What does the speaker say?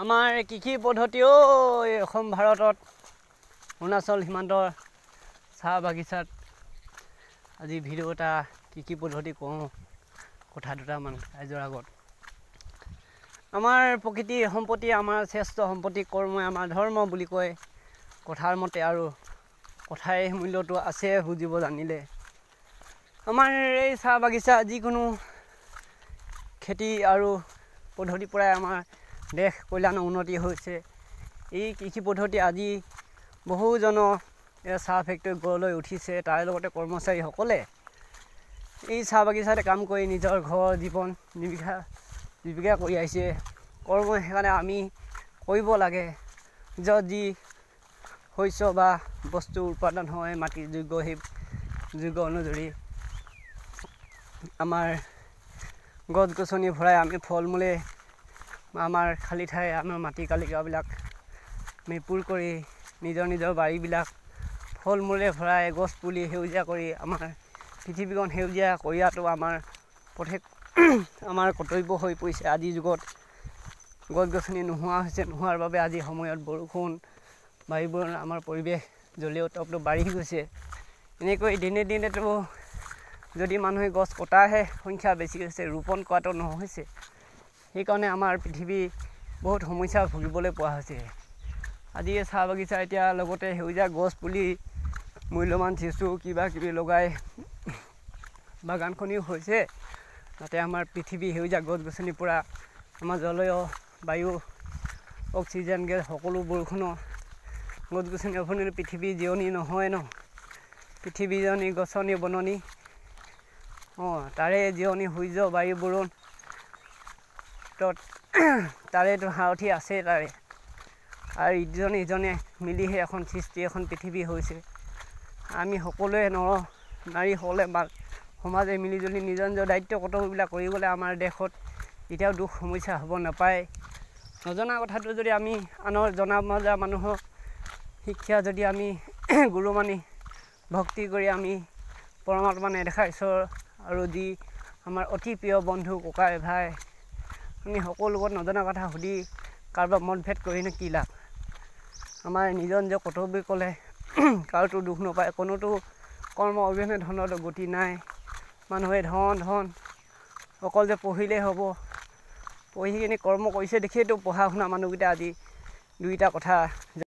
আমাৰ কৃষি পদ্ধতিও অসম ভাৰতত অৰুণাচল সীমান্তৰ চাহ বাগিচাত আজি ভিডিঅ' এটা কৃষি পদ্ধতি কওঁ কথা দুটামান ৰাইজৰ আগত। আমাৰ প্ৰকৃতিৰ সম্পত্তি, আমাৰ শ্ৰেষ্ঠ সম্পত্তি কৰ্মই আমাৰ ধৰ্ম বুলি কয় কথাৰ মতে, আৰু কথাই মূল্যটো আছে বুজিব জানিলে। আমাৰ এই চাহ বাগিচা যিকোনো খেতি আৰু পদ্ধতিৰ পৰাই আমাৰ দেশ কল্যাণৰ উন্নতি হৈছে। এই কৃষি পদ্ধতি আজি বহুজনৰ চাহ ফেক্টৰী গঢ় লৈ উঠিছে। তাৰ লগতে কৰ্মচাৰীসকলে এই চাহ বাগিচাতে কাম কৰি নিজৰ ঘৰ জীৱন জীৱিকা কৰি আহিছে। কৰ্ম সেইকাৰণে আমি কৰিব লাগে। য'ত যি শস্য বা বস্তু উৎপাদন হয় মাটিৰ যোগ্য, সেই যোগ্য অনুযায়ী আমাৰ গছ গছনি ভৰাই আমি ফল মূলে আমাৰ খালী ঠাই, আমাৰ মাটি কালিকাবিলাক আমি পূৰ কৰি নিজৰ বাৰীবিলাক ফল মূলে ভৰাই গছ পুলি সেউজীয়া কৰি আমাৰ পৃথিৱীখন সেউজীয়া কৰাটো আমাৰ কৰ্তব্য হৈ পৰিছে। আজিৰ যুগত গছ গছনি নোহোৱা হৈছে, নোহোৱাৰ বাবে আজি সময়ত বৰষুণ বায়ুবোৰ আমাৰ পৰিৱেশ জলীয় উত্তাপটো বাঢ়ি গৈছে। এনেকৈ দিনে দিনেতো যদি মানুহে গছ কটাৰহে সংখ্যা বেছি হৈছে, ৰোপণ কৰাটো নহৈছে। সেইকাৰণে আমাৰ পৃথিৱী বহুত সমস্যা ভুগিবলৈ পোৱা হৈছে। আজি চাহ বাগিচা এতিয়া লগতে সেউজীয়া গছ পুলি মূল্যৱান চেচু কিবা কিবি লগাই বাগানখনিও হৈছে, যাতে আমাৰ পৃথিৱী সেউজীয়া গছ গছনিৰ পৰা আমাৰ জলয় বায়ু অক্সিজেন গেছ সকলো বৰষুণৰ গছ গছনি অভনিলে পৃথিৱী জিৰণি নহয় ন। পৃথিৱী জিৰণি গছনি বননি তাৰে জিৰণি সূৰ্য বায়ু বৰুণ তাৰেতো সাৰথি আছে তাৰে, আৰু ইজনে মিলিহে এখন সৃষ্টি, এখন পৃথিৱী হৈছে। আমি সকলোৱে নাৰীসকলে বা সমাজে মিলিজুলি নিজৰ দায়িত্ব কৰ্তব্যবিলাক কৰি গ'লে আমাৰ দেশত এতিয়াও দুখ সমস্যা হ'ব নাপায়। নজনা কথাটো যদি আমি আনৰ জনা মানুহক শিক্ষা যদি আমি গুৰু মানি ভক্তি কৰি আমি পৰমাত্মা নেদেখা ঈশ্বৰ আৰু যি আমাৰ অতি প্ৰিয় বন্ধু ককাই ভাই, আমি সকলো লগত নজনা কথা সুধি কাৰোবাক মতভেদ কৰিনো কি লাভ। আমাৰ নিজৰ কৰ্তব্য ক'লে কাৰোতো দুখ নাপায়। কোনোতো কৰ্ম অবিহনে ধনতো গতি নাই। মানুহে ধন অকল যে পঢ়িলেই হ'ব, পঢ়ি কিনি কৰ্ম কৰিছে দেখিয়েতো পঢ়া শুনা মানুহকেইটা আজি দুইটা কথা